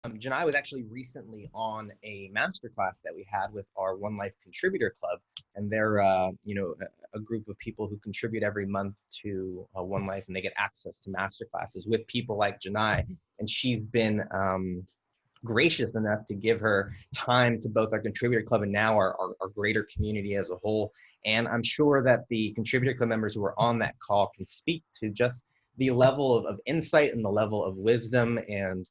Janai was actually recently on a masterclass that we had with our One Life Contributor Club, and they're a group of people who contribute every month to One Life, and they get access to masterclasses with people like Janai. And she's been gracious enough to give her time to both our contributor club and now our greater community as a whole. And I'm sure that the contributor club members who are on that call can speak to just the level of insight and the level of wisdom and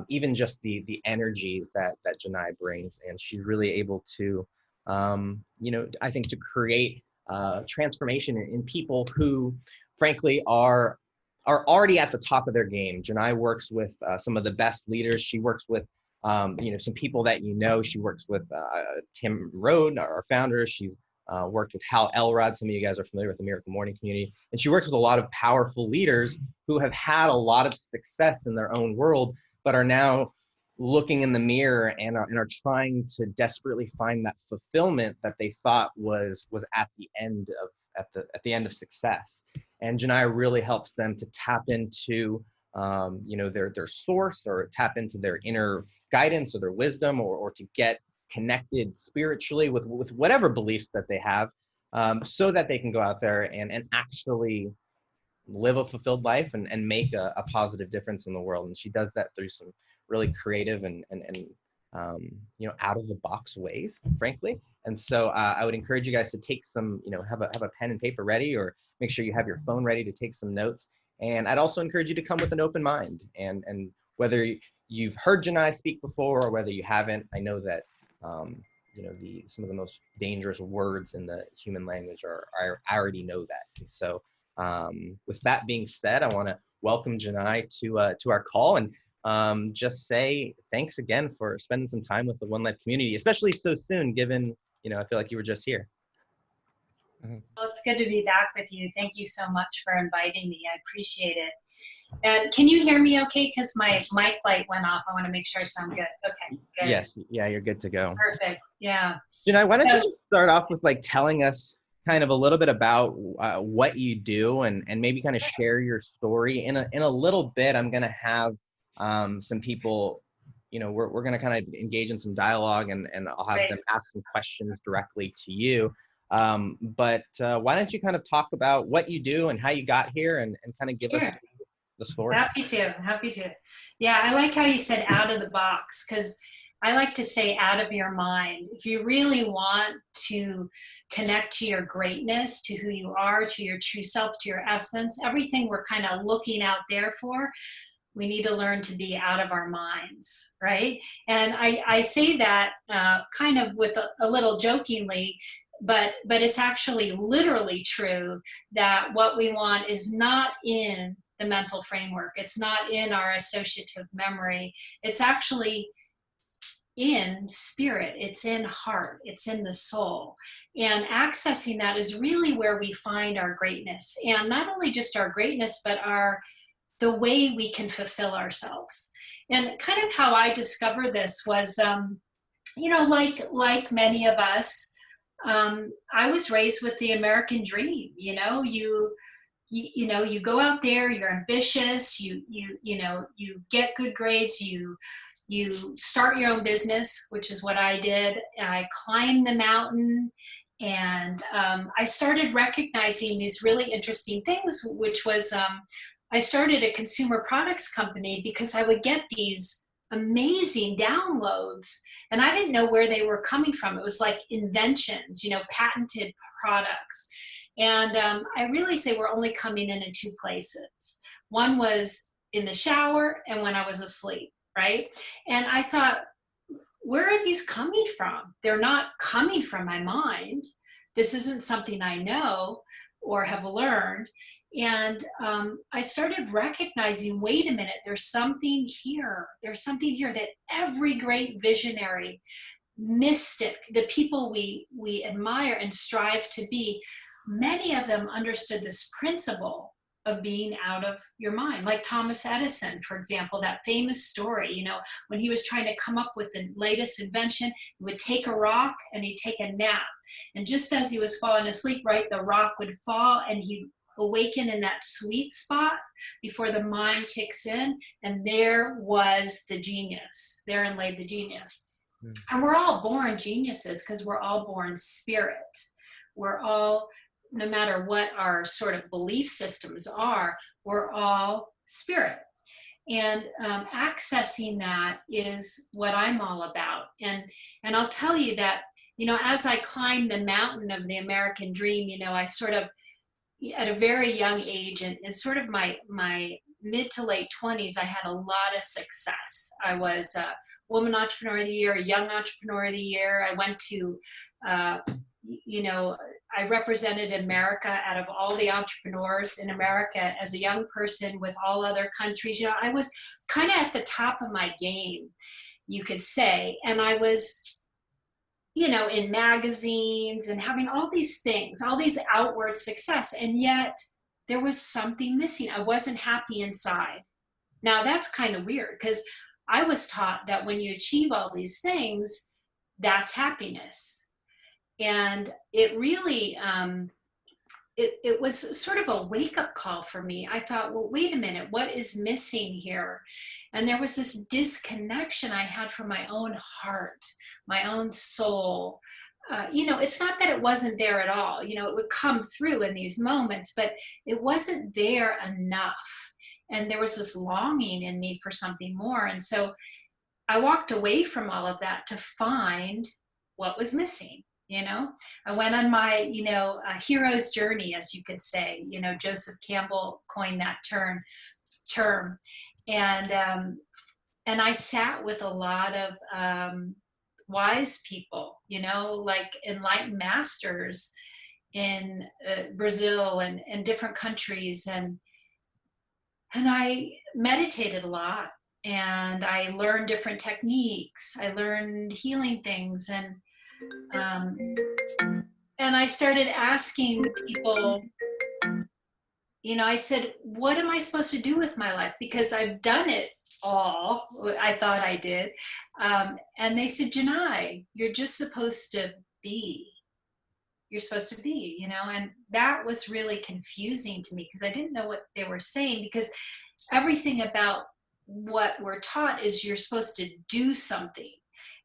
even just the energy that Janai brings. And she's really able to, I think to create transformation in people who frankly are already at the top of their game. Janai works with some of the best leaders. She works with, some people that you know. She works with Tim Rode, our founder. She's worked with Hal Elrod. Some of you guys are familiar with the Miracle Morning community. And she works with a lot of powerful leaders who have had a lot of success in their own world, but are now looking in the mirror and are trying to desperately find that fulfillment that they thought was at the end of at the end of success. And Janai really helps them to tap into their source, or tap into their inner guidance or their wisdom, or to get connected spiritually with whatever beliefs that they have, so that they can go out there and actually live a fulfilled life and make a positive difference in the world. And she does that through some really creative and out of the box ways, frankly. And so I would encourage you guys to take some, have a pen and paper ready, or make sure you have your phone ready to take some notes. And I'd also encourage you to come with an open mind. And whether you've heard Janai speak before or whether you haven't, I know that some of the most dangerous words in the human language I already know that. And so with that being said, I want to welcome Janai to our call, and just say thanks again for spending some time with the One Life community, especially so soon, given, I feel like you were just here. Well, it's good to be back with you. Thank you so much for inviting me. I appreciate it. And can you hear me okay? Because my mic light went off. I want to make sure I sound good. Okay, good. Yes, yeah, you're good to go. Perfect, yeah. Janai, why don't you just start off with telling us kind of a little bit about what you do, and maybe kind of share your story. In a little bit, I'm going to have some people, we're going to kind of engage in some dialogue, and I'll have them ask some questions directly to you. But why don't you kind of talk about what you do and how you got here, and kind of give us the story. Happy to. Yeah, I like how you said out of the box, because I like to say out of your mind. If you really want to connect to your greatness, to who you are, to your true self, to your essence, everything we're kind of looking out there for, we need to learn to be out of our minds, right? And I say that kind of with a little jokingly, but it's actually literally true, that what we want is not in the mental framework. It's not in our associative memory. It's actually in spirit. It's in heart. It's in the soul. And accessing that is really where we find our greatness. And not only just our greatness, but the way we can fulfill ourselves. And kind of how I discovered this was, like many of us, I was raised with the American dream. You go out there, you're ambitious, you get good grades, you start your own business, which is what I did. I climbed the mountain, and I started recognizing these really interesting things, which was I started a consumer products company because I would get these amazing downloads, and I didn't know where they were coming from. It was like inventions, patented products. And I realized they were only coming in two places. One was in the shower and when I was asleep, right? And I thought, where are these coming from? They're not coming from my mind. This isn't something I know or have learned. And I started recognizing, wait a minute, there's something here. There's something here that every great visionary, mystic, the people we admire and strive to be, many of them understood this principle of being out of your mind. Like Thomas Edison, for example, that famous story, when he was trying to come up with the latest invention, he would take a rock and he'd take a nap. And just as he was falling asleep, right, the rock would fall and he'd awaken in that sweet spot before the mind kicks in, and there was the genius. Therein lay the genius. And we're all born geniuses because we're all born spirit. We're all, no matter what our sort of belief systems are, we're all spirit. And accessing that is what I'm all about. And I'll tell you that, you know, as I climbed the mountain of the American dream, you know, I sort of, at a very young age, and in sort of my mid to late 20s, I had a lot of success. I was a Woman Entrepreneur of the Year, Young Entrepreneur of the Year. I went to, you know, I represented America out of all the entrepreneurs in America as a young person with all other countries. You know, I was kind of at the top of my game, you could say. And I was, you know, in magazines and having all these things, all these outward success. And yet there was something missing. I wasn't happy inside. Now that's kind of weird because I was taught that when you achieve all these things, that's happiness. And it really, it was sort of a wake-up call for me. I thought, well, wait a minute, what is missing here? And there was this disconnection I had from my own heart, my own soul. You know, it's not that it wasn't there at all. You know, it would come through in these moments, but it wasn't there enough. And there was this longing in me for something more. And so I walked away from all of that to find what was missing. You know, I went on my, you know, hero's journey, as you could say. You know, Joseph Campbell coined that term, and I sat with a lot of wise people, you know, like enlightened masters in Brazil and different countries, and I meditated a lot, and I learned different techniques. I learned healing things, and I started asking people, you know, I said, what am I supposed to do with my life? Because I've done it all, I thought I did. And they said, Jenai, you're just supposed to be. You're supposed to be, you know, and that was really confusing to me because I didn't know what they were saying, because everything about what we're taught is you're supposed to do something.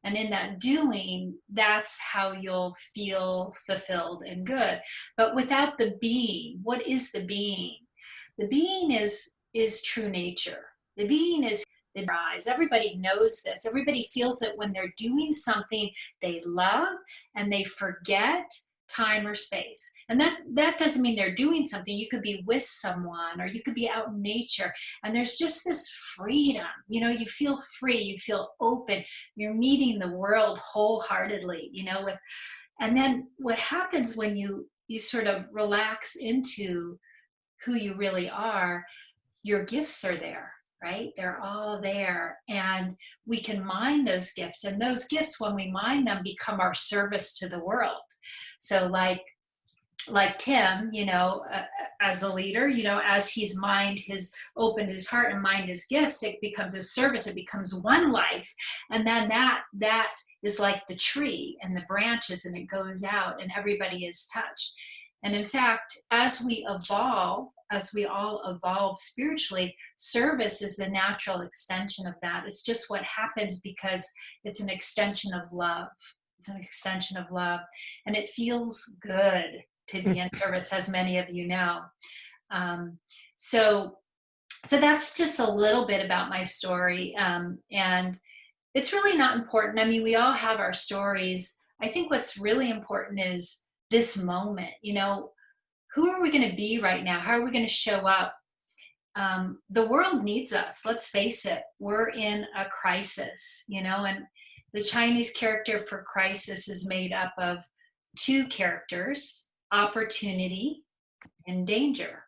And in that doing, that's how you'll feel fulfilled and good. But without the being, what is the being? The being is true nature. The being is the rise. Everybody knows this. Everybody feels that when they're doing something they love and they forget time or space. And that doesn't mean they're doing something. You could be with someone, or you could be out in nature, and there's just this freedom. You know, you feel free, you feel open, you're meeting the world wholeheartedly, you know, and then what happens when you sort of relax into who you really are, your gifts are there. Right? They're all there, and we can mine those gifts, and those gifts, when we mine them, become our service to the world. So like Tim, you know, as a leader, you know, as he's opened his heart and mined his gifts, it becomes a service. It becomes one life, and then that is like the tree and the branches, and it goes out, and everybody is touched. And in fact, as we evolve, as we all evolve spiritually, service is the natural extension of that. It's just what happens because it's an extension of love. It's an extension of love. And it feels good to be in service, as many of you know. So that's just a little bit about my story. And it's really not important. I mean, we all have our stories. I think what's really important is this moment. You know, who are we going to be right now? How are we going to show up? The world needs us. Let's face it. We're in a crisis, you know, and the Chinese character for crisis is made up of two characters: opportunity and danger.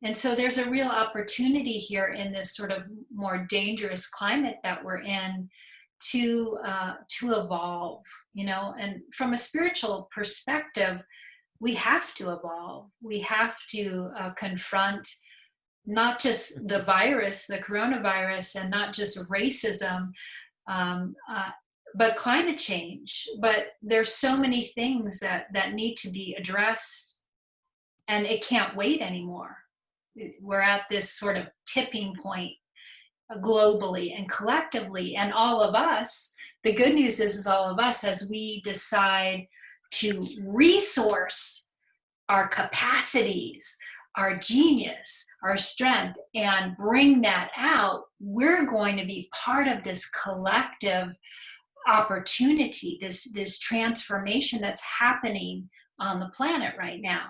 And so there's a real opportunity here in this sort of more dangerous climate that we're in to evolve, you know. And from a spiritual perspective, we have to evolve. We have to confront not just the virus, the coronavirus, and not just racism, but climate change. But there's so many things that need to be addressed and it can't wait anymore. We're at this sort of tipping point globally and collectively, and all of us, the good news is all of us, as we decide to resource our capacities, our genius, our strength, and bring that out, we're going to be part of this collective opportunity, this transformation that's happening on the planet right now.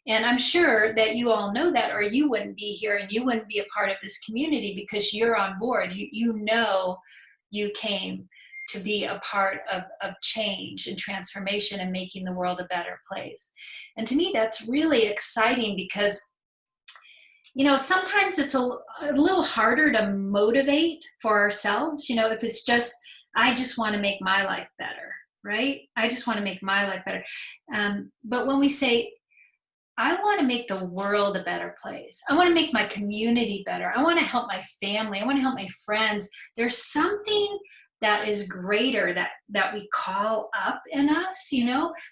And I'm sure that you all know that, or you wouldn't be here and you wouldn't be a part of this community, because you're on board. You know you came to be a part of change and transformation and making the world a better place. And to me, that's really exciting, because sometimes it's a little harder to motivate for ourselves, if it's just, I just want to make my life better, right? I just want to make my life better. But when we say, I want to make the world a better place, I want to make my community better, I want to help my family, I want to help my friends, there's something that is greater that we call up in us,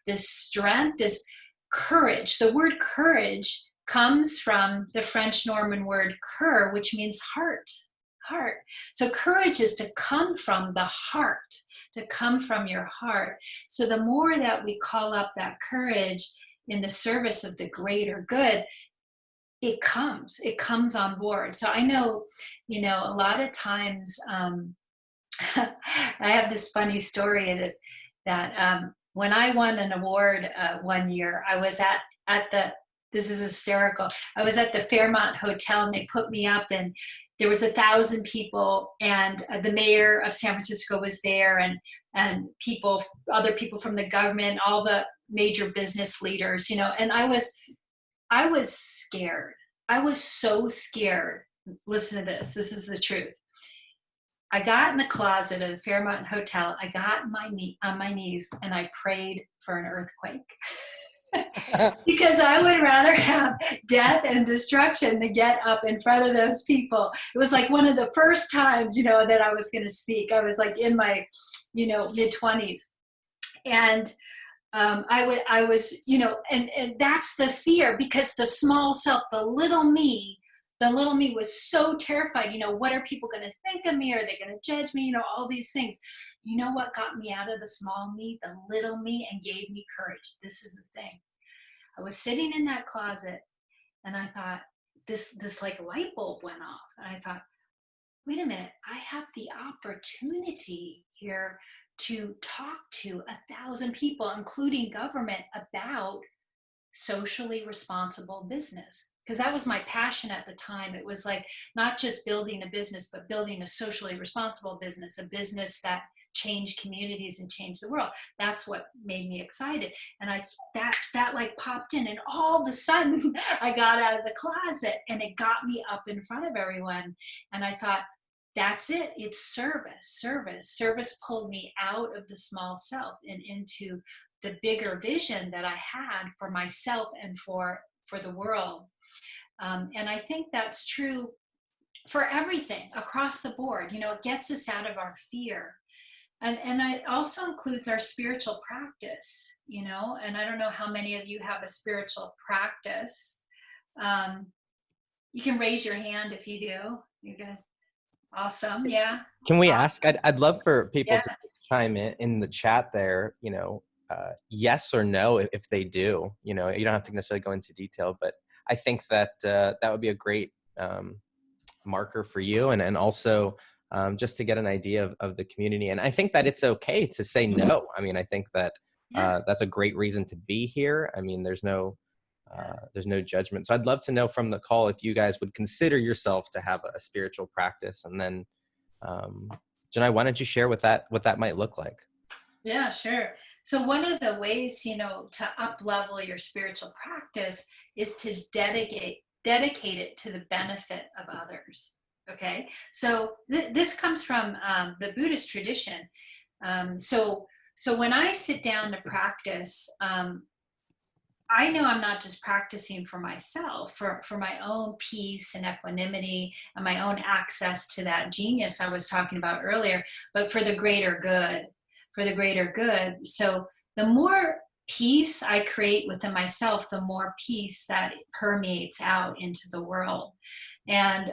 this strength, this courage. The word courage comes from the French Norman word cœur, which means heart. So courage is to come from the heart, to come from your heart. So the more that we call up that courage in the service of the greater good, it comes on board. So I know, a lot of times, I have this funny story that when I won an award one year, I was at the, this is hysterical, I was at the Fairmont Hotel, and they put me up, and there was 1,000 people, and the mayor of San Francisco was there, and other people from the government, all the major business leaders, and I was scared. I was so scared. Listen to this. This is the truth. I got in the closet of the Fairmont Hotel. I got on my knees, and I prayed for an earthquake. Because I would rather have death and destruction than get up in front of those people. It was like one of the first times, that I was going to speak. I was like in my, mid-20s. And I was, and that's the fear, because the small self, the little me was so terrified. What are people going to think of me? Are they going to judge me? All these things. You know what got me out of the small me, the little me, and gave me courage? This is the thing. I was sitting in that closet, and I thought, this like light bulb went off. And I thought, wait a minute, I have the opportunity here to talk to 1,000 people, including government, about socially responsible business. Because that was my passion at the time. It was like not just building a business, but building a socially responsible business, a business that changed communities and changed the world. That's what made me excited. And that like popped in, and all of a sudden I got out of the closet, and it got me up in front of everyone. And I thought, that's it. It's service pulled me out of the small self and into the bigger vision that I had for myself and for the world. And I think that's true for everything across the board. It gets us out of our fear. And it also includes our spiritual practice, and I don't know how many of you have a spiritual practice. You can raise your hand if you do. You're good. Awesome. Yeah. Can we ask? I'd love for people Yeah. to chime in the chat there, yes or no if they do. You don't have to necessarily go into detail, but I think that that would be a great marker for you, and also just to get an idea of the community. And I think that it's okay to say no. I mean, I think that that's a great reason to be here. I mean, there's no judgment. So I'd love to know from the call if you guys would consider yourself to have a spiritual practice. And then, Jenai, why don't you share what that might look like? Yeah, sure. So one of the ways, to up-level your spiritual practice is to dedicate it to the benefit of others. Okay. So this comes from the Buddhist tradition. So when I sit down to practice, I know I'm not just practicing for myself, for my own peace and equanimity and my own access to that genius I was talking about earlier, but for the greater good. So the more peace I create within myself, the more peace that permeates out into the world. And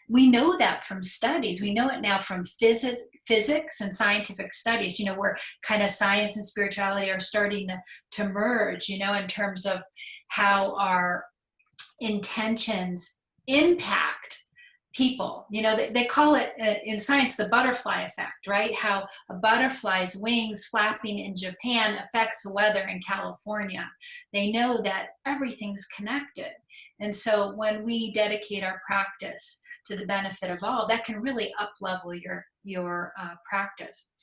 we know that from studies. We know it now from physics and scientific studies, where kind of science and spirituality are starting to merge, in terms of how our intentions impact people. They call it in science the butterfly effect, right? How a butterfly's wings flapping in Japan affects the weather in California. They know that everything's connected. And so when we dedicate our practice to the benefit of all, that can really up-level your practice.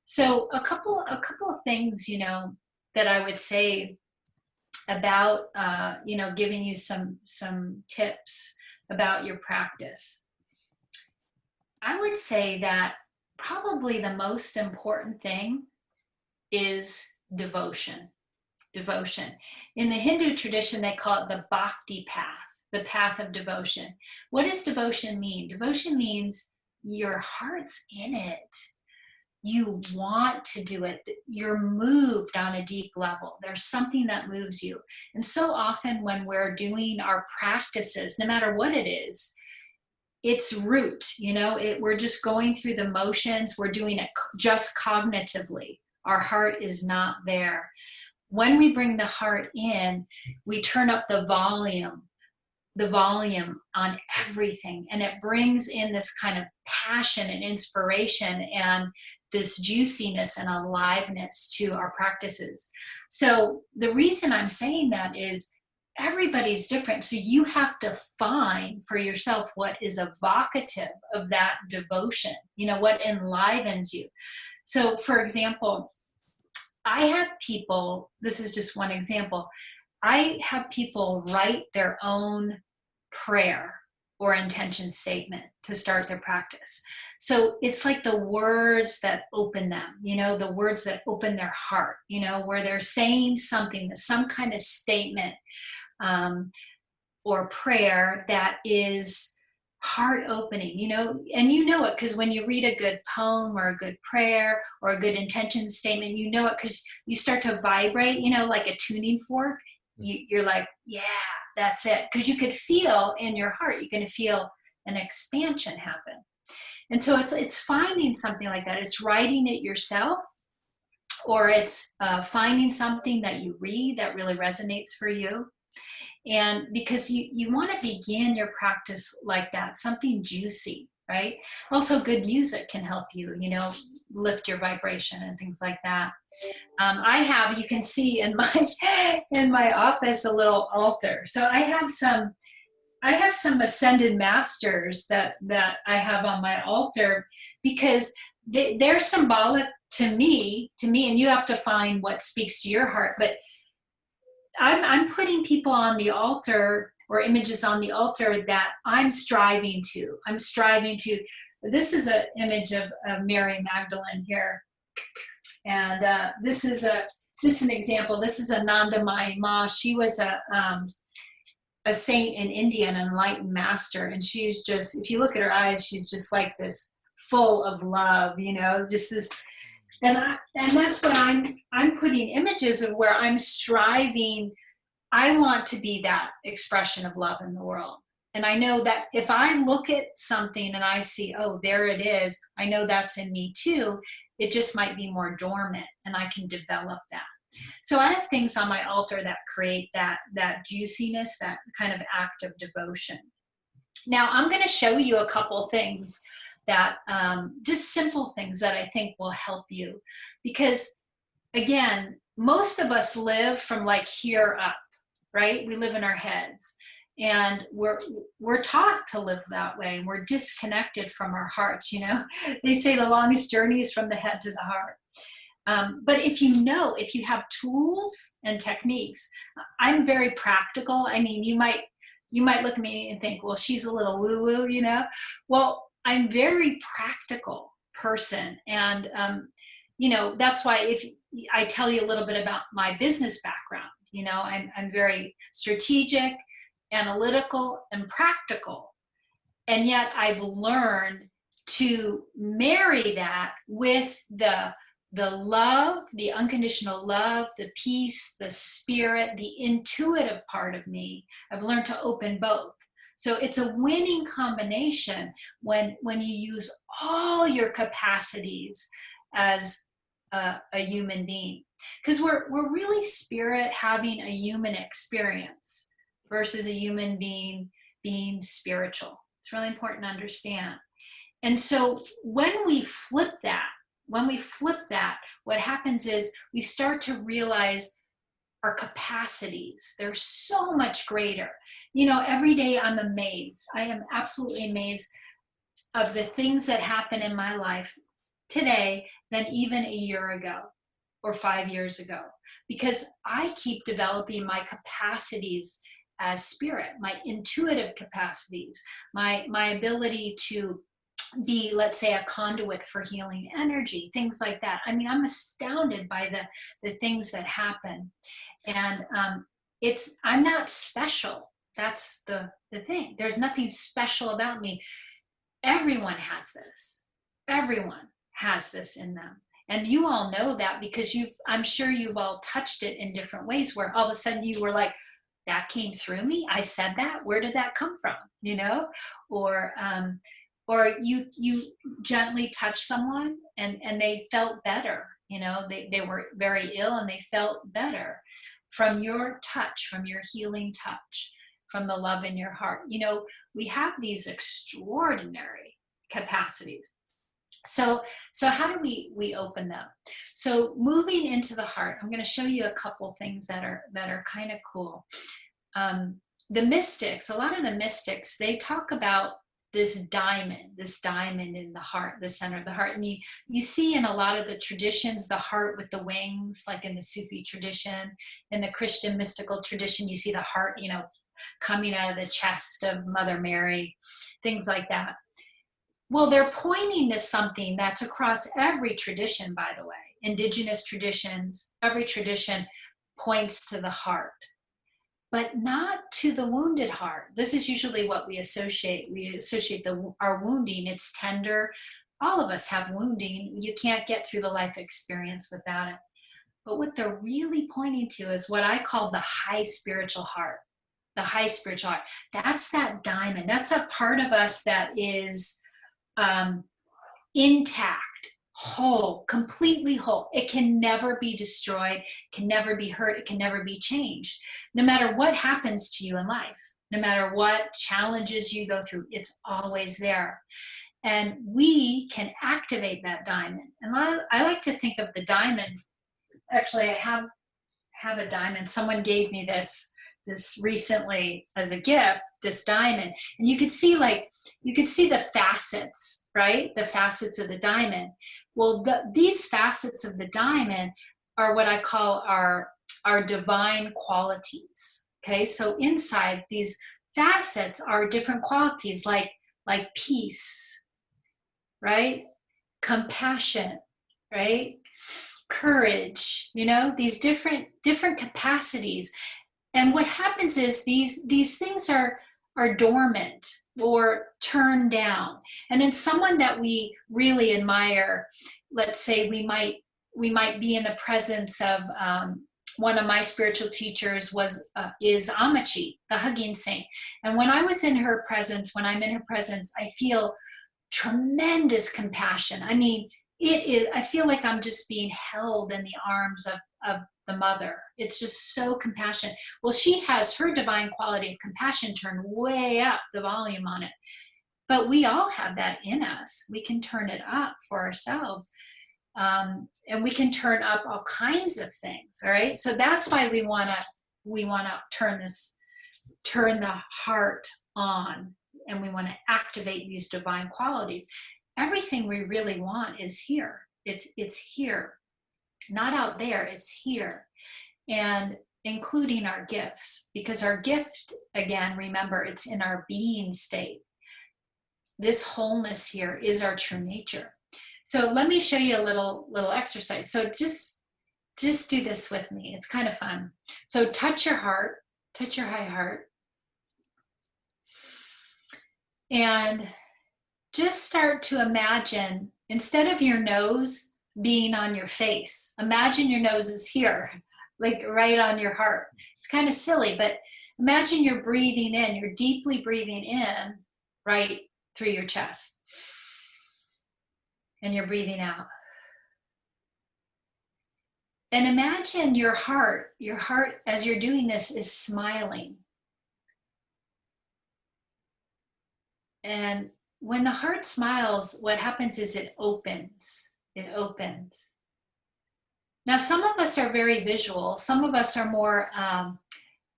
So a couple of things, that I would say about, giving you some tips about your practice. I would say that probably the most important thing is devotion. Devotion. In the Hindu tradition, they call it the bhakti path, the path of devotion. What does devotion mean? Devotion means your heart's in it. You want to do it. You're moved on a deep level. There's something that moves you. And so often when we're doing our practices, no matter what it is, it's root, we're just going through the motions. We're doing it just cognitively. Our heart is not there. When we bring the heart in, we turn up the volume on everything, and it brings in this kind of passion and inspiration and this juiciness and aliveness to our practices. So the reason I'm saying that is everybody's different. So you have to find for yourself what is evocative of that devotion, what enlivens you. So for example, I have people, this is just one example, I have people write their own prayer or intention statement to start their practice. So it's like the words that open them, the words that open their heart, where they're saying something, some kind of statement or prayer that is heart opening, and it because when you read a good poem or a good prayer or a good intention statement, it because you start to vibrate, like a tuning fork. You're like, yeah, that's it. Because you could feel in your heart, you can feel an expansion happen. And so it's finding something like that. It's writing it yourself, or it's finding something that you read that really resonates for you. And because you want to begin your practice like that, something juicy, right? Also, good music can help you, lift your vibration and things like that. I have, you can see in my office, a little altar. So I have some ascended masters that I have on my altar, because they're symbolic to me, and you have to find what speaks to your heart. But I'm putting people on the altar, or images on the altar, that I'm striving to. This is an image of Mary Magdalene here. And this is just an example. This is Ananda Mayi Ma. She was a saint in India, an enlightened master. And she's just, if you look at her eyes, she's just like this, full of love, just this. And that's what I'm putting images of, where I'm striving. I want to be that expression of love in the world. And I know that if I look at something and I see, oh, there it is, I know that's in me too. It just might be more dormant, and I can develop that. So I have things on my altar that create that juiciness, that kind of act of devotion. Now I'm going to show you a couple things that, just simple things that I think will help you. Because again, most of us live from like here up, right? We live in our heads. And we're taught to live that way. We're disconnected from our hearts, They say the longest journey is from the head to the heart. But if you have tools and techniques, I'm very practical. I mean, you might look at me and think, well, she's a little woo-woo, Well, I'm very practical person. And, that's why if I tell you a little bit about my business background, I'm very strategic, analytical, and practical. And yet I've learned to marry that with the the love, the unconditional love, the peace, the spirit, the intuitive part of me. I've learned to open both. So it's a winning combination when you use all your capacities as a human being, because we're really spirit having a human experience versus a human being spiritual. It's really important to understand. And so when we flip that, what happens is we start to realize our capacities. They're so much greater. You know, every day I'm amazed. I am absolutely amazed of the things that happen in my life today than even a year ago or 5 years ago, because I keep developing my capacities as spirit, my intuitive capacities, my ability to be, let's say, a conduit for healing energy, things like that. I mean, I'm astounded by the things that happen. And I'm not special. That's the thing. There's nothing special about me. Everyone has this. Everyone has this in them. And you all know that because I'm sure you've all touched it in different ways, where all of a sudden you were like, that came through me. I said that. Where did that come from? You know, or you gently touch someone and they felt better. You know, they were very ill and they felt better from your touch, from your healing touch, from the love in your heart. You know, we have these extraordinary capacities. So how do we open them? So moving into the heart, I'm going to show you a couple things that are kind of cool. The mystics, a lot of the mystics, they talk about this diamond in the heart, the center of the heart. And you see in a lot of the traditions, the heart with the wings, like in the Sufi tradition, in the Christian mystical tradition, you see the heart, you know, coming out of the chest of Mother Mary, things like that. Well, they're pointing to something that's across every tradition, by the way. Indigenous traditions, every tradition points to the heart, but not to the wounded heart. This is usually what we associate. We associate our wounding. It's tender. All of us have wounding. You can't get through the life experience without it. But what they're really pointing to is what I call the high spiritual heart. The high spiritual heart. That's that diamond. That's that part of us that is intact, whole, completely whole. It can never be destroyed, can never be hurt, it can never be changed. No matter what happens to you in life, no matter what challenges you go through, it's always there. And we can activate that diamond. And I like to think of the diamond. Actually, I have a diamond. Someone gave me this recently as a gift, this diamond. And you could see the facets, right? The facets of the diamond. Well, these facets of the diamond are what I call our divine qualities. Okay, so inside these facets are different qualities like peace, right? Compassion, right? Courage, you know, these different capacities. And what happens is these things are dormant or turned down. And in someone that we really admire, let's say we might be in the presence of one of my spiritual teachers is Amachi, the hugging saint. And when I'm in her presence, I feel tremendous compassion. I mean, I feel like I'm just being held in the arms of the mother. It's just so compassionate. Well, she has her divine quality of compassion turned way up, the volume on it. But we all have that in us. We can turn it up for ourselves. And we can turn up all kinds of things. All right. So that's why we want to turn the heart on, and we want to activate these divine qualities. Everything we really want is here. It's here. Not out there, it's here. And including our gifts, because our gift, again, remember, it's in our being state. This wholeness here is our true nature. So let me show you a little exercise. So just do this with me. It's kind of fun. So touch your heart, touch your high heart, and just start to imagine, instead of your nose, being on your face. Imagine your nose is here, like right on your heart. It's kind of silly, but imagine you're breathing in, you're deeply breathing in right through your chest. And you're breathing out. And imagine your heart as you're doing this is smiling. And when the heart smiles, what happens is it opens. It opens. Now, some of us are very visual. Some of us are more,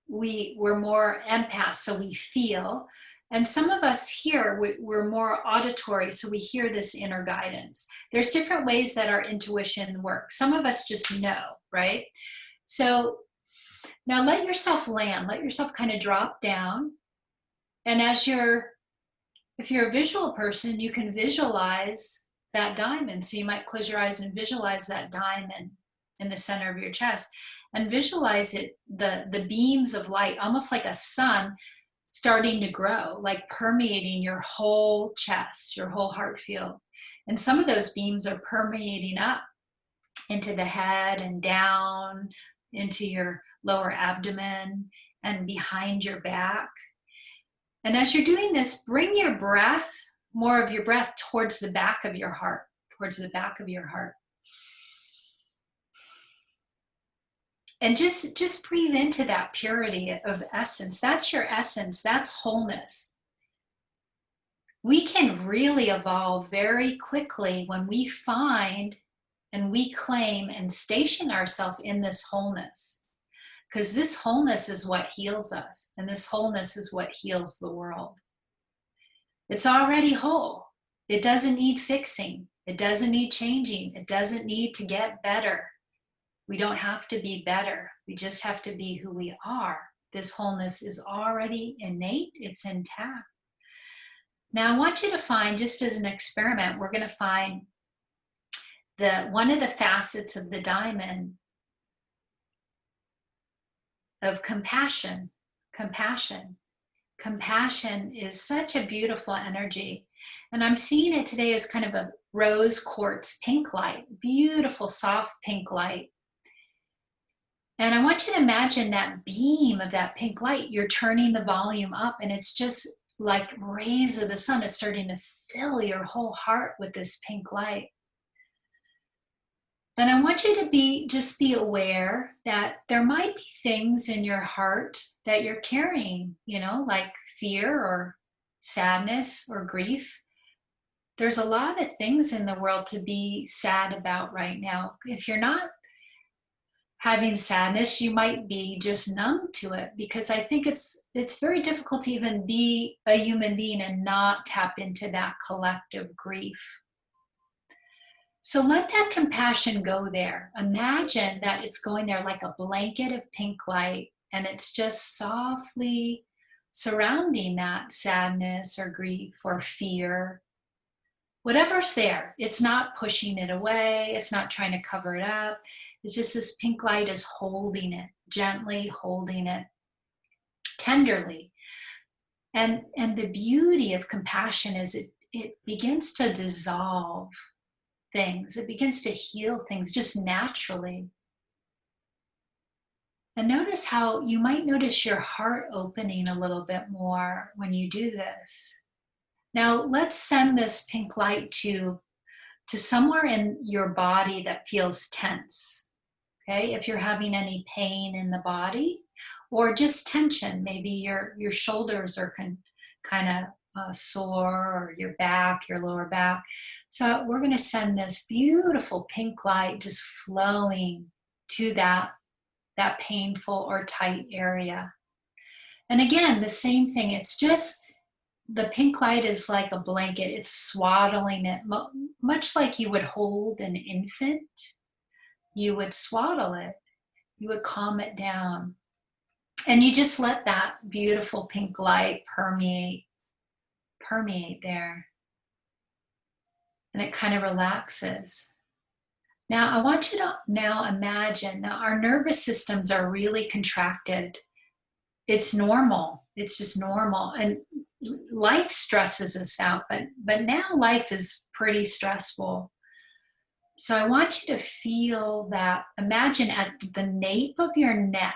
we're more empaths, so we feel. And some of us here, we're more auditory, so we hear this inner guidance. There's different ways that our intuition works. Some of us just know, right? So now let yourself land, let yourself kind of drop down. And if you're a visual person, you can visualize that diamond. So you might close your eyes and visualize that diamond in the center of your chest and visualize it, the beams of light, almost like a sun starting to grow, like permeating your whole chest, your whole heart field. And some of those beams are permeating up into the head and down into your lower abdomen and behind your back. And as you're doing this, bring your breath, more of your breath towards the back of your heart, towards the back of your heart. And just breathe into that purity of essence. That's your essence. That's wholeness. We can really evolve very quickly when we find and we claim and station ourselves in this wholeness. Because this wholeness is what heals us. And this wholeness is what heals the world. It's already whole. It doesn't need fixing. It doesn't need changing. It doesn't need to get better. We don't have to be better. We just have to be who we are. This wholeness is already innate. It's intact. Now I want you to find, just as an experiment, we're going to find one of the facets of the diamond of compassion. Compassion. Compassion is such a beautiful energy. And I'm seeing it today as kind of a rose quartz pink light. Beautiful, soft pink light. And I want you to imagine that beam of that pink light. You're turning the volume up and it's just like rays of the sun. It's starting to fill your whole heart with this pink light. And I want you to just be aware that there might be things in your heart that you're carrying, like fear or sadness or grief. There's a lot of things in the world to be sad about right now. If you're not having sadness, you might be just numb to it, because I think it's very difficult to even be a human being and not tap into that collective grief. So let that compassion go there. Imagine that it's going there like a blanket of pink light, and it's just softly surrounding that sadness or grief or fear. Whatever's there, it's not pushing it away. It's not trying to cover it up. It's just this pink light is holding it, gently holding it, tenderly. And the beauty of compassion is it begins to dissolve things. It begins to heal things just naturally. And notice how you might notice your heart opening a little bit more when you do this. Now let's send this pink light to somewhere in your body that feels tense. Okay, if you're having any pain in the body or just tension, maybe your shoulders are kind of sore, or your back, your lower back. So we're going to send this beautiful pink light just flowing to that painful or tight area. And again, the same thing. It's just the pink light is like a blanket. It's swaddling it, much like you would hold an infant. You would swaddle it. You would calm it down. And you just let that beautiful pink light permeate there. And it kind of relaxes. Now I want you to now imagine, now our nervous systems are really contracted. It's normal. It's just normal. And life stresses us out, but now life is pretty stressful. So I want you to feel that, imagine at the nape of your neck,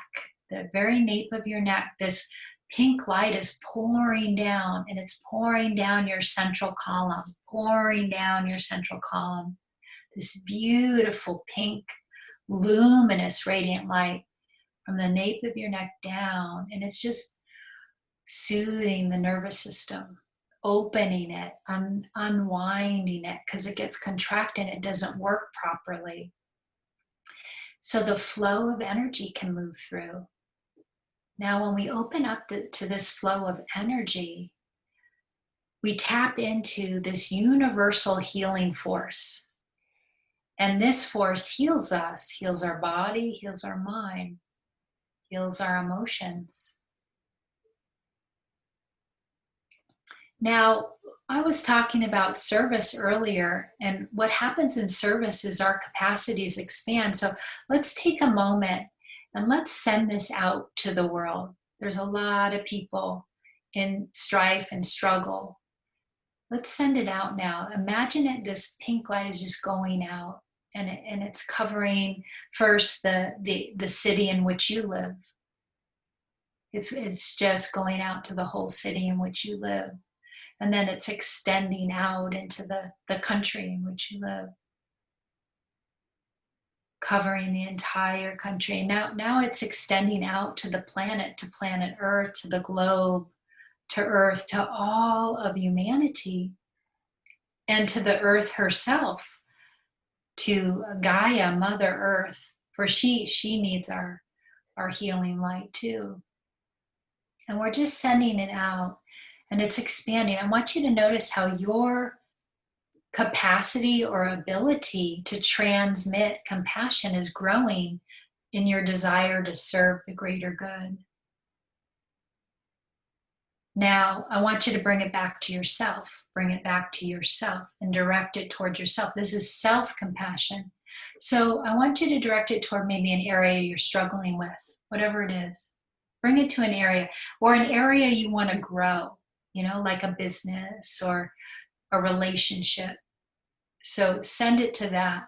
the very nape of your neck, this pink light is pouring down, and it's pouring down your central column, pouring down your central column. This beautiful pink, luminous, radiant light from the nape of your neck down, and it's just soothing the nervous system, opening it, unwinding it, because it gets contracted, it doesn't work properly. So the flow of energy can move through. Now, when we open up to this flow of energy, we tap into this universal healing force. And this force heals us, heals our body, heals our mind, heals our emotions. Now, I was talking about service earlier, and what happens in service is our capacities expand. So let's take a moment and let's send this out to the world. There's a lot of people in strife and struggle. Let's send it out now. Imagine it, this pink light is just going out, and it's covering first the city in which you live. It's just going out to the whole city in which you live. And then it's extending out into the country in which you live, covering the entire country. Now it's extending out to the planet, to planet Earth, to the globe, to Earth, to all of humanity, and to the Earth herself, to Gaia, Mother Earth, for she needs our healing light too. And we're just sending it out, and it's expanding. I want you to notice how your capacity or ability to transmit compassion is growing in your desire to serve the greater good. Now, I want you to bring it back to yourself. Bring it back to yourself and direct it toward yourself. This is self-compassion. So I want you to direct it toward maybe an area you're struggling with, whatever it is. Bring it to an area, or an area you want to grow, like a business or a relationship. So send it to that,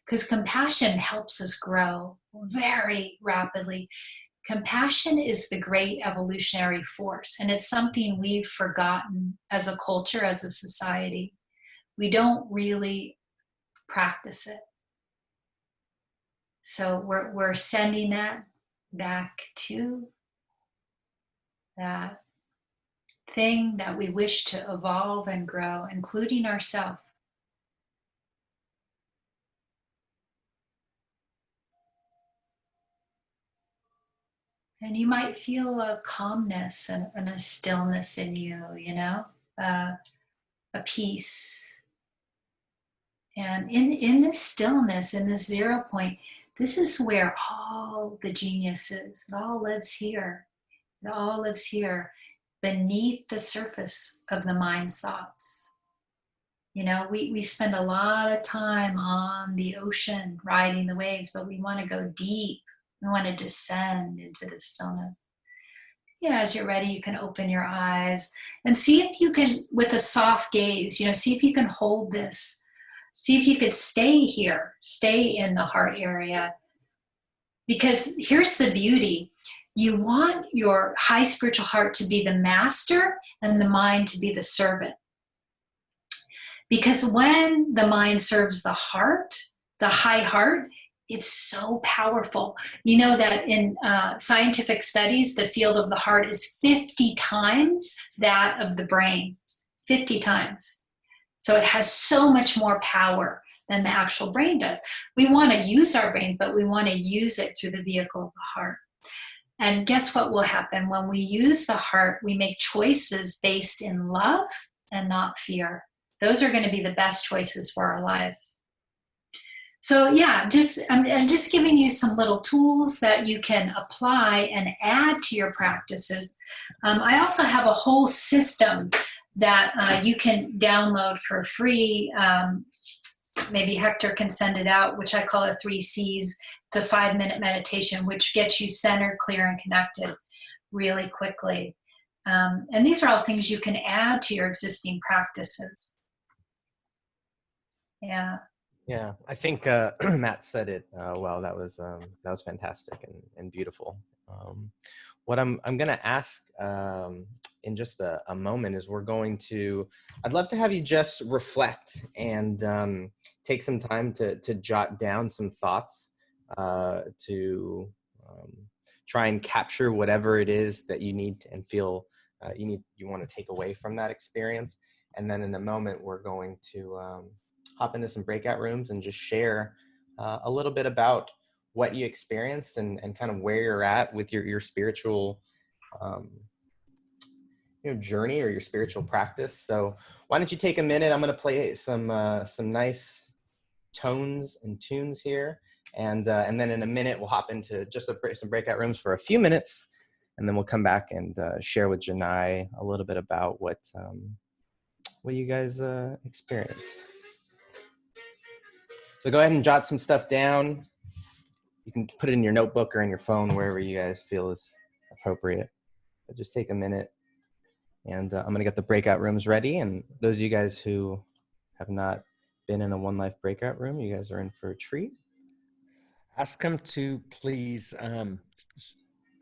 because compassion helps us grow very rapidly. Compassion is the great evolutionary force, and it's something we've forgotten as a culture, as a society. We don't really practice it. So we're sending that back to that thing that we wish to evolve and grow, including ourselves. And you might feel a calmness and a stillness in you, a peace. And in this stillness, in this 0 point, this is where all the genius is. It all lives here. It all lives here, beneath the surface of the mind's thoughts. We spend a lot of time on the ocean, riding the waves, but we want to go deep. We want to descend into the stillness. Yeah, as you're ready, you can open your eyes and see if you can, with a soft gaze, see if you can hold this. See if you could stay here, stay in the heart area. Because here's the beauty. You want your high spiritual heart to be the master and the mind to be the servant. Because when the mind serves the heart, the high heart, it's so powerful. You know that in scientific studies, the field of the heart is 50 times that of the brain. 50 times. So it has so much more power than the actual brain does. We want to use our brains, but we want to use it through the vehicle of the heart. And guess what will happen? When we use the heart, we make choices based in love and not fear. Those are going to be the best choices for our lives. So yeah, I'm just giving you some little tools that you can apply and add to your practices. I also have a whole system that you can download for free. Maybe Hector can send it out, which I call it 3 C's. It's a 5-minute meditation, which gets you centered, clear, and connected really quickly. And these are all things you can add to your existing practices. Yeah. Yeah, I think Matt said it well. That was fantastic and beautiful. What I'm gonna ask in just a moment is I'd love to have you just reflect and take some time to jot down some thoughts to um, try and capture whatever it is that you need and feel you want to take away from that experience. And then in a moment, we're going to hop into some breakout rooms and just share a little bit about what you experienced and kind of where you're at with your spiritual um, journey or your spiritual practice. So why don't you take a minute? I'm going to play some nice tones and tunes here, and then in a minute we'll hop into just some breakout rooms for a few minutes, and then we'll come back and share with Jenai a little bit about what you guys experienced. So go ahead and jot some stuff down. You can put it in your notebook or in your phone, wherever you guys feel is appropriate. But just take a minute, and I'm going to get the breakout rooms ready. And those of you guys who have not been in a One Life breakout room, you guys are in for a treat. Ask them to please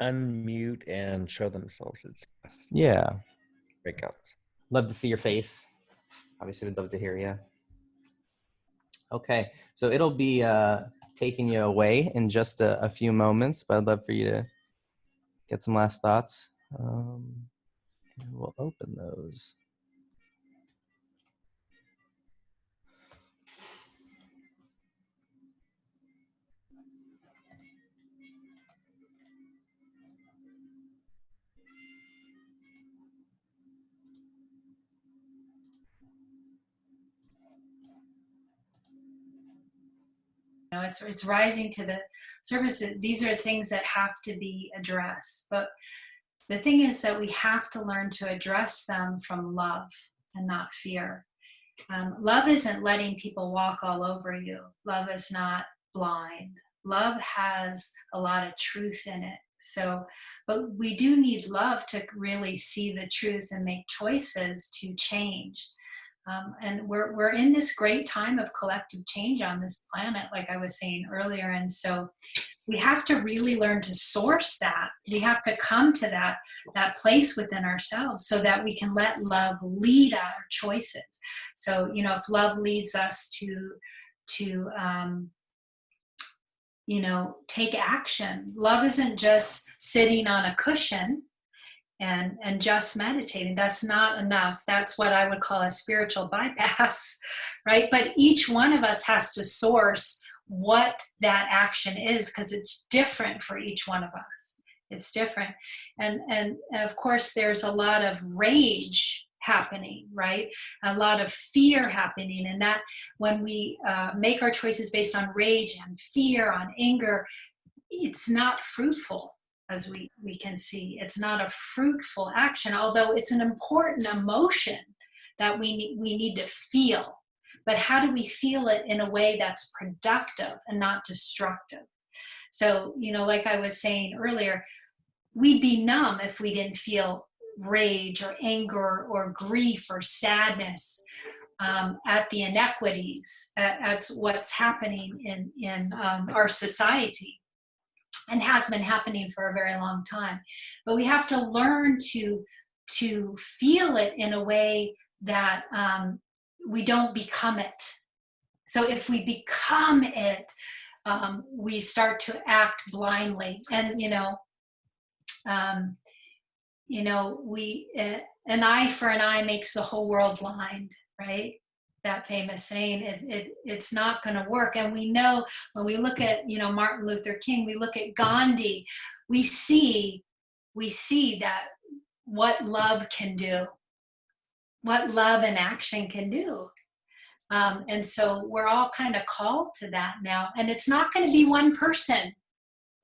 unmute and show themselves. It's best. Yeah. Breakouts. Love to see your face. Obviously, we'd love to hear you. Okay, so it'll be taking you away in just a few moments, but I'd love for you to get some last thoughts. And we'll open those. It's rising to the surface. These are things that have to be addressed. But the thing is that we have to learn to address them from love and not fear. Love isn't letting people walk all over you. Love is not blind. Love has a lot of truth in it. So, but we do need love to really see the truth and make choices to change. And we're in this great time of collective change on this planet, like I was saying earlier. And so we have to really learn to source that. We have to come to that place within ourselves so that we can let love lead our choices. So, if love leads us to take action. Love isn't just sitting on a cushion and just meditating. That's not enough. That's what I would call a spiritual bypass, right? But each one of us has to source what that action is, because it's different for each one of us. It's different. And of course, there's a lot of rage happening, right? A lot of fear happening. And that when we make our choices based on rage and fear, on anger, it's not fruitful. As we can see, it's not a fruitful action, although it's an important emotion that we need to feel. But how do we feel it in a way that's productive and not destructive? So, like I was saying earlier, we'd be numb if we didn't feel rage or anger or grief or sadness at the inequities, at what's happening in our society. And has been happening for a very long time. But we have to learn to feel it in a way that we don't become it. So if we become it, we start to act blindly. And an eye for an eye makes the whole world blind, right? That famous saying it's not going to work. And we know when we look at Martin Luther King, we look at Gandhi, we see that what love can do, what love and action can do. And so we're all kind of called to that now. And it's not going to be one person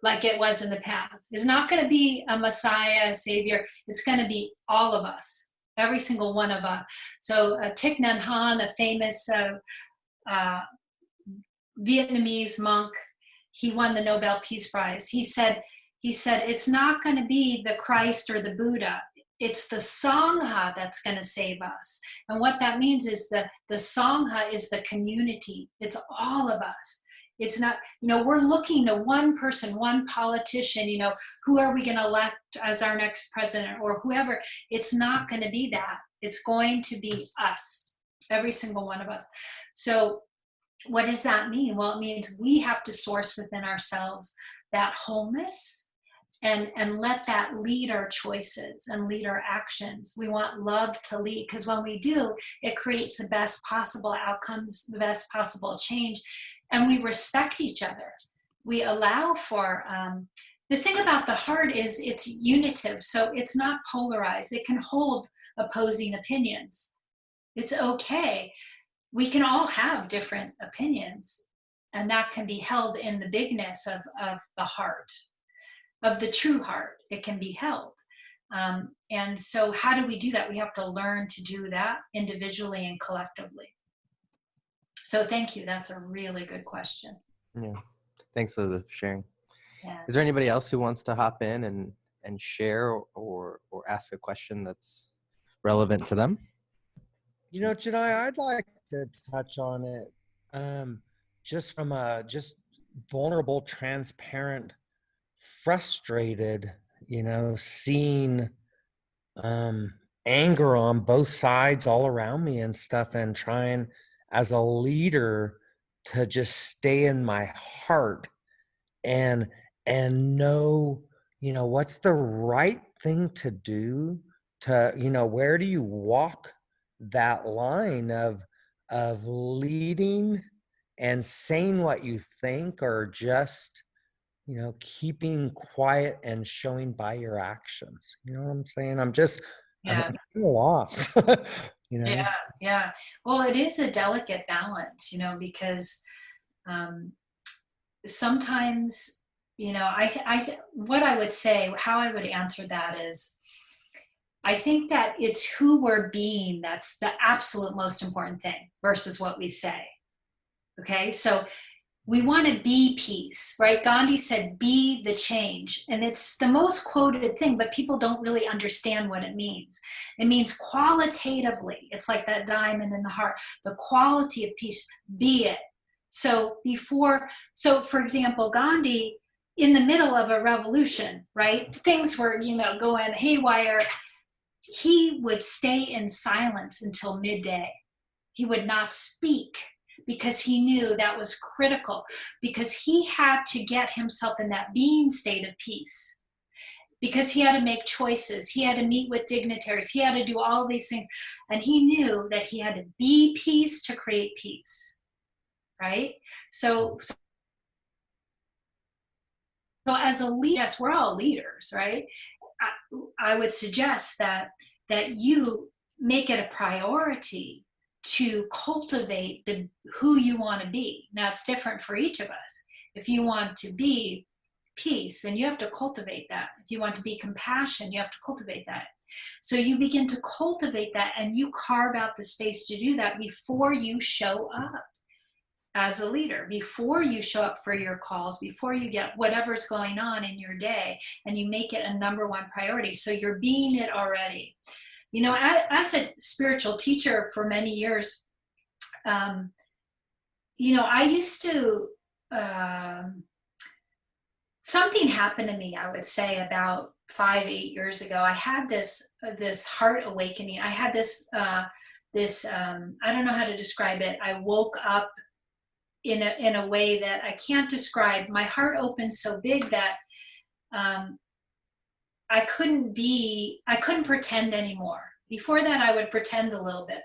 like it was in the past. It's not going to be a Messiah, a Savior. It's going to be all of us. Every single one of us. So Thich Nhat Hanh, a famous Vietnamese monk, he won the Nobel Peace Prize. He said, it's not going to be the Christ or the Buddha. it's the Sangha that's going to save us. And what that means is the Sangha is the community. It's all of us. It's not, we're looking to one person, one politician, who are we going to elect as our next president or whoever. It's not going to be that. It's going to be us, every single one of us. So what does that mean? Well, it means we have to source within ourselves that wholeness and let that lead our choices and lead our actions. We want love to lead, because when we do, it creates the best possible outcomes, the best possible change, and we respect each other. We allow for, the thing about the heart is it's unitive, so it's not polarized. It can hold opposing opinions. It's okay. We can all have different opinions, and that can be held in the bigness of the heart, of the true heart. It can be held. And so how do we do that? We have to learn to do that individually and collectively. So thank you. That's a really good question. Yeah. Thanks for sharing. Yeah. Is there anybody else who wants to hop in and share or ask a question that's relevant to them? Jenai, I'd like to touch on it just from a vulnerable, transparent, frustrated, seeing anger on both sides all around me and stuff, and trying as a leader to just stay in my heart and know, what's the right thing to do, to, where do you walk that line of leading and saying what you think, or just, keeping quiet and showing by your actions. You know what I'm saying? I'm Yeah. kind of lost. Yeah. Well, it is a delicate balance, because sometimes, what I would say, how I would answer that is, I think that it's who we're being that's the absolute most important thing versus what we say. Okay, so we want to be peace, right? Gandhi said, be the change. And it's the most quoted thing, but people don't really understand what it means. It means qualitatively. It's like that diamond in the heart, the quality of peace, be it. So for example, Gandhi, in the middle of a revolution, right? Things were, going haywire. He would stay in silence until midday. He would not speak, because he knew that was critical, because he had to get himself in that being state of peace, because he had to make choices. He had to meet with dignitaries. He had to do all of these things. And he knew that he had to be peace to create peace, right? So as a leader, yes, we're all leaders, right? I would suggest that you make it a priority to cultivate who you want to be. Now, it's different for each of us. If you want to be peace, then you have to cultivate that. If you want to be compassion, you have to cultivate that. So you begin to cultivate that, and you carve out the space to do that before you show up as a leader, before you show up for your calls, before you get whatever's going on in your day, and you make it a number one priority. So you're being it already. As a spiritual teacher for many years, I used to, something happened to me, I would say about 5-8 years ago. I had this heart awakening. I had this, I don't know how to describe it. I woke up in a way that I can't describe. My heart opened so big that I couldn't pretend anymore. Before that, I would pretend a little bit.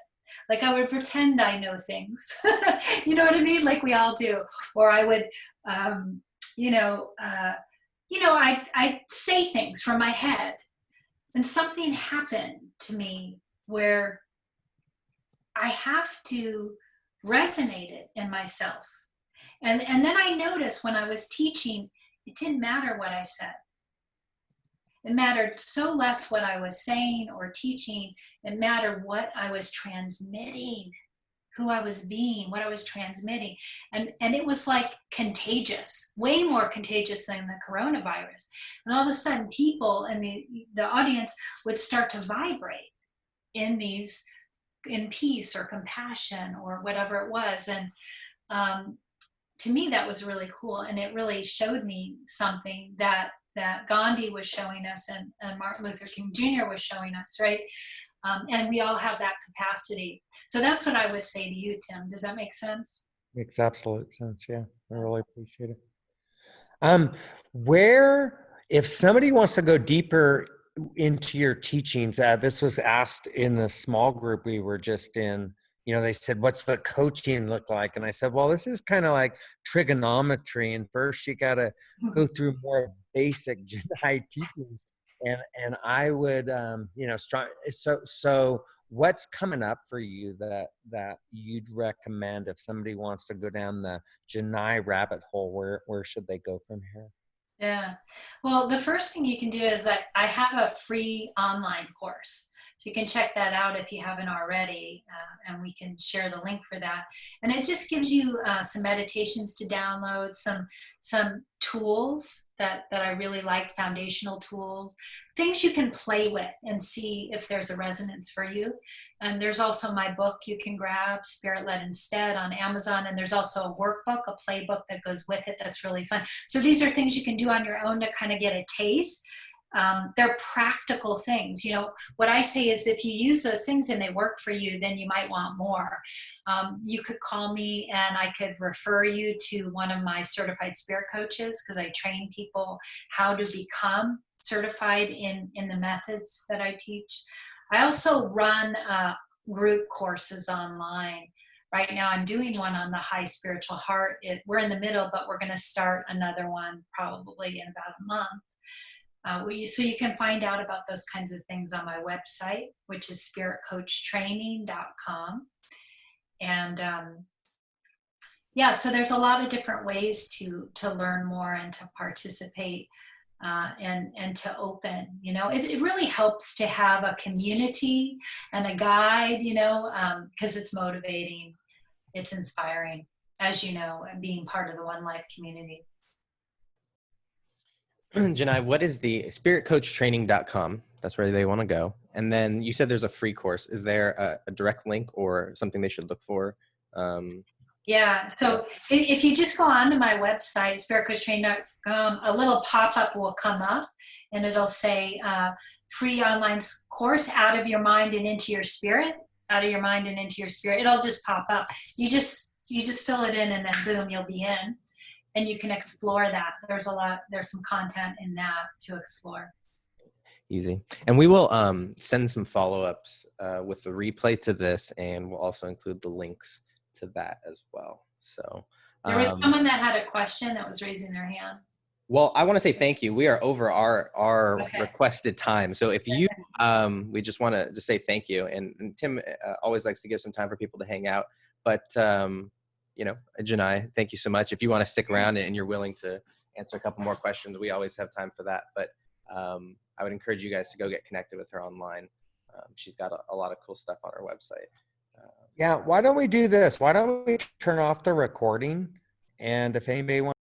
Like I would pretend I know things. You know what I mean? Like we all do. Or I would, I'd say things from my head. And something happened to me where I have to resonate it in myself. And then I noticed when I was teaching, it didn't matter what I said. It mattered so less what I was saying or teaching. It mattered what I was transmitting. who I was being, what I was transmitting. And it was like contagious, way more contagious than the coronavirus. And all of a sudden people in the audience would start to vibrate in peace or compassion or whatever it was. And to me, that was really cool. And it really showed me something that Gandhi was showing us, and Martin Luther King Jr. was showing us, right? And we all have that capacity. So that's what I would say to you, Tim. Does that make sense? Makes absolute sense. Yeah, I really appreciate it. Where, if somebody wants to go deeper into your teachings, this was asked in the small group we were just in, they said, what's the coaching look like? And I said, well, this is kind of like trigonometry. And first you got to go through more basic Jenai teachings. And I would, so what's coming up for you that you'd recommend if somebody wants to go down the Jenai rabbit hole? Where should they go from here? Yeah. Well, the first thing you can do is that I have a free online course. So you can check that out if you haven't already, and we can share the link for that. And it just gives you some meditations to download, some tools that I really like, foundational tools, things you can play with and see if there's a resonance for you. And there's also my book you can grab, Spirit Led Instead, on Amazon. And there's also a workbook, a playbook that goes with it that's really fun. So these are things you can do on your own to kind of get a taste. They're practical things. What I say is if you use those things and they work for you, then you might want more. You could call me and I could refer you to one of my certified spirit coaches, because I train people how to become certified in the methods that I teach. I also run group courses online. Right now I'm doing one on the high spiritual heart. We're in the middle, but we're going to start another one probably in about a month. So you can find out about those kinds of things on my website, which is spiritcoachtraining.com. And so there's a lot of different ways to learn more and to participate and to open. It really helps to have a community and a guide, because it's motivating, it's inspiring, as you know, and being part of the One Life community. Jenai, what is the spiritcoachtraining.com? That's where they want to go. And then you said there's a free course. Is there a direct link or something they should look for? Yeah. So if you just go onto my website, spiritcoachtraining.com, a little pop-up will come up and it'll say free online course, out of your mind and into your spirit, out of your mind and into your spirit. It'll just pop up. You just fill it in and then boom, you'll be in. And you can explore that. There's some content in that to explore. Easy. And we will send some follow-ups with the replay to this, and we'll also include the links to that as well. So there was someone that had a question that was raising their hand. Well, I want to say thank you. We are over our requested time. So if you, we just want to just say thank you. And Tim always likes to give some time for people to hang out. But Jenai, thank you so much. If you want to stick around and you're willing to answer a couple more questions, we always have time for that. But I would encourage you guys to go get connected with her online. She's got a lot of cool stuff on her website. Yeah, why don't we do this? Why don't we turn off the recording? And if anybody wants